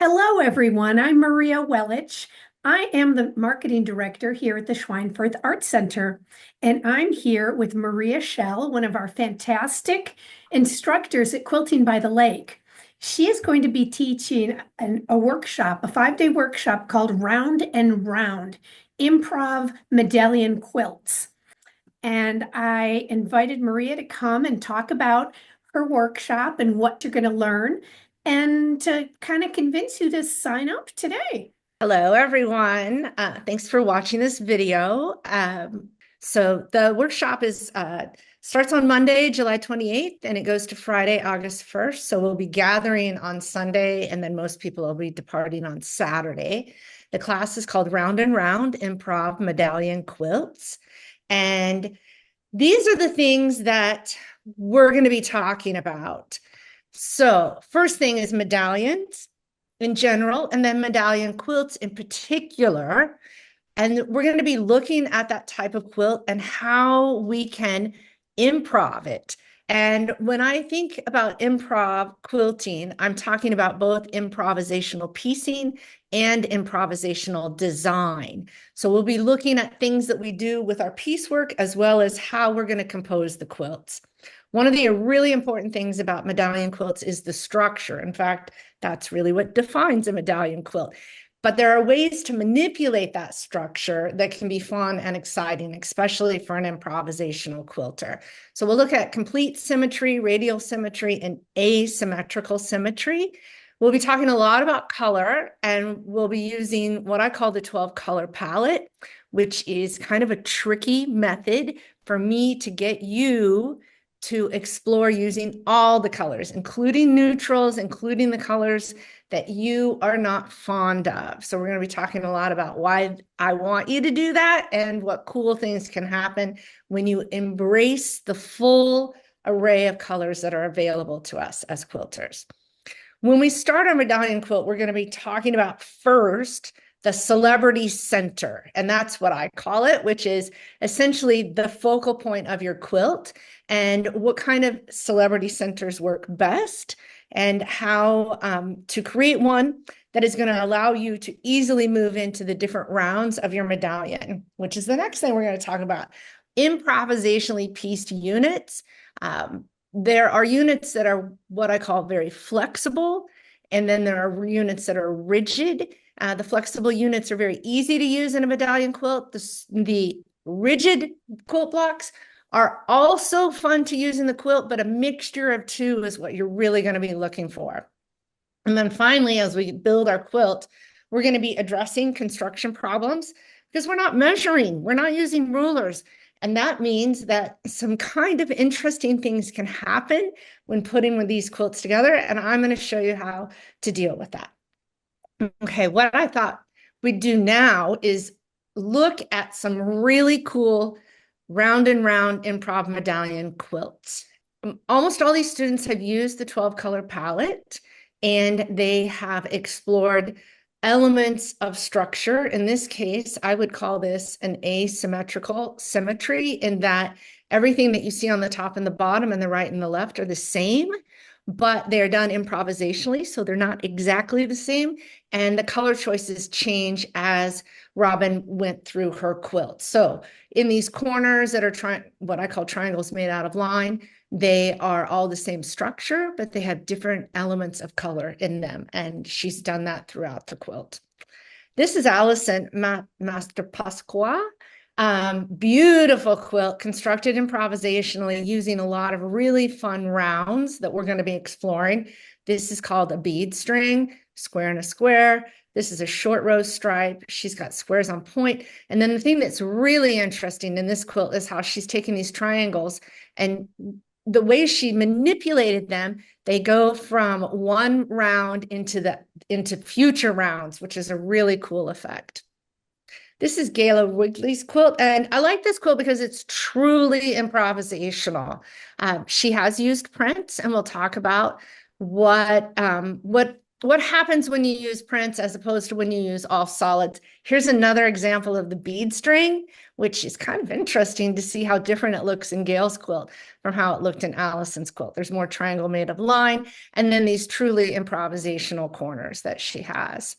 Hello, everyone. I'm Maria Wellich. I am the marketing director here at the Schweinfurth Art Center, and I'm here with Maria Schell, one of our fantastic instructors at Quilting by the Lake. She is going to be teaching a workshop, a 5-day workshop called Round and Round, Improv Medallion Quilts. And I invited Maria to come and talk about her workshop and what you're going to learn and to kind of convince you to sign up today. Hello, everyone. Thanks for watching this video. So the workshop is starts on Monday, July 28th, and it goes to Friday, August 1st. So we'll be gathering on Sunday, and then most people will be departing on Saturday. The class is called Round and Round, Improv Medallion Quilts. And these are the things that we're going to be talking about. So first thing is medallions in general, and then medallion quilts in particular. And we're going to be looking at that type of quilt and how we can improv it. And when I think about improv quilting, I'm talking about both improvisational piecing and improvisational design. So we'll be looking at things that we do with our piecework as well as how we're going to compose the quilts. One of the really important things about medallion quilts is the structure. In fact, that's really what defines a medallion quilt. But there are ways to manipulate that structure that can be fun and exciting, especially for an improvisational quilter. So we'll look at complete symmetry, radial symmetry, and asymmetrical symmetry. We'll be talking a lot about color, and we'll be using what I call the 12 color palette, which is kind of a tricky method for me to get you to explore using all the colors, including neutrals, including the colors that you are not fond of. So we're going to be talking a lot about why I want you to do that and what cool things can happen when you embrace the full array of colors that are available to us as quilters. When we start our medallion quilt, we're going to be talking about first the celebrity center. And that's what I call it, which is essentially the focal point of your quilt and what kind of celebrity centers work best and how to create one that is going to allow you to easily move into the different rounds of your medallion, which is the next thing we're going to talk about. Improvisationally pieced units. There are units that are what I call very flexible, and then there are units that are rigid. The flexible units are very easy to use in a medallion quilt. The rigid quilt blocks are also fun to use in the quilt, but a mixture of two is what you're really going to be looking for. And then finally, as we build our quilt, we're going to be addressing construction problems because we're not measuring, we're not using rulers. And that means that some kind of interesting things can happen when putting these quilts together. And I'm going to show you how to deal with that. Okay, what I thought we'd do now is look at some really cool round and round improv medallion quilts. Almost all these students have used the 12 color palette and they have explored elements of structure. In this case, I would call this an asymmetrical symmetry in that everything that you see on the top and the bottom and the right and the left are the same, but they're done improvisationally, so they're not exactly the same. And the color choices change as Robin went through her quilt. So in these corners that are what I call triangles made out of line, they are all the same structure, but they have different elements of color in them. And she's done that throughout the quilt. This is Allison Master Pasqua. Beautiful quilt constructed improvisationally using a lot of really fun rounds that we're going to be exploring. This is called a bead string, square and a square. This is a short row stripe. She's got squares on point. And then the thing that's really interesting in this quilt is how she's taking these triangles and the way she manipulated them, they go from one round into future rounds, which is a really cool effect. This is Gayla Wrigley's quilt, and I like this quilt because it's truly improvisational. She has used prints, and we'll talk about what what happens when you use prints as opposed to when you use all solids. Here's another example of the bead string, which is kind of interesting to see how different it looks in Gail's quilt from how it looked in Allison's quilt. There's more triangle made of line, and then these truly improvisational corners that she has.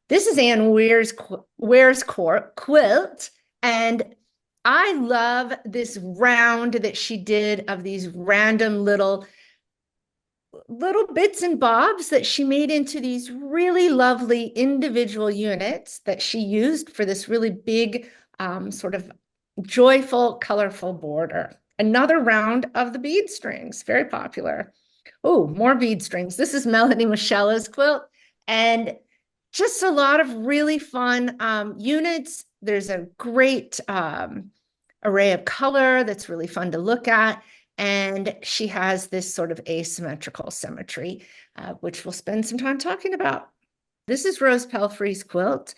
This is Anne Ware's quilt, and I love this round that she did of these random little bits and bobs that she made into these really lovely individual units that she used for this really big sort of joyful, colorful border. Another round of the bead strings, very popular. Oh, more bead strings. This is Melanie Michela's quilt, and just a lot of really fun units. There's a great array of color that's really fun to look at. And she has this sort of asymmetrical symmetry, which we'll spend some time talking about. This is Rose Pelfrey's quilt,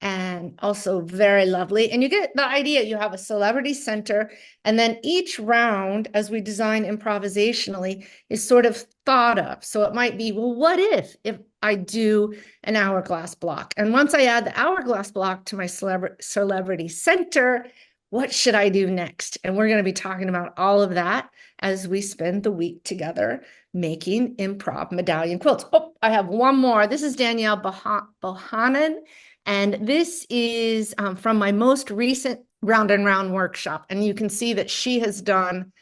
and also very lovely. And you get the idea. You have a celebrity center, and then each round, as we design improvisationally, is sort of thought of. So it might be, well, what if I do an hourglass block? And once I add the hourglass block to my celebrity center, what should I do next? And we're going to be talking about all of that as we spend the week together making Improv Medallion Quilts. Oh, I have one more. This is Danielle Bohannon, and this is from my most recent Round and Round workshop. And you can see that she has done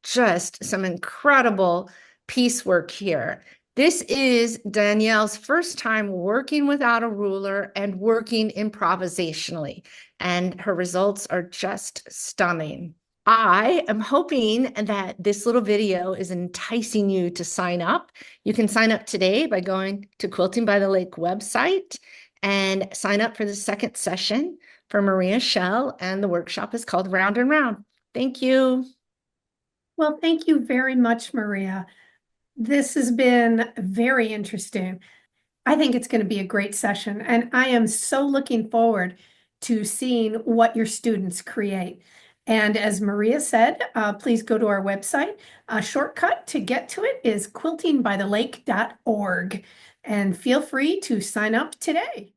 just some incredible piecework here. This is Danielle's first time working without a ruler and working improvisationally, and her results are just stunning. I am hoping that this little video is enticing you to sign up. You can sign up today by going to Quilting by the Lake website and sign up for the second session for Maria Schell, and the workshop is called Round and Round. Thank you. Well, thank you very much, Maria. This has been very interesting. I think it's going to be a great session, and I am so looking forward to seeing what your students create. And as Maria said, please go to our website. A shortcut to get to it is quiltingbythelake.org, and feel free to sign up today.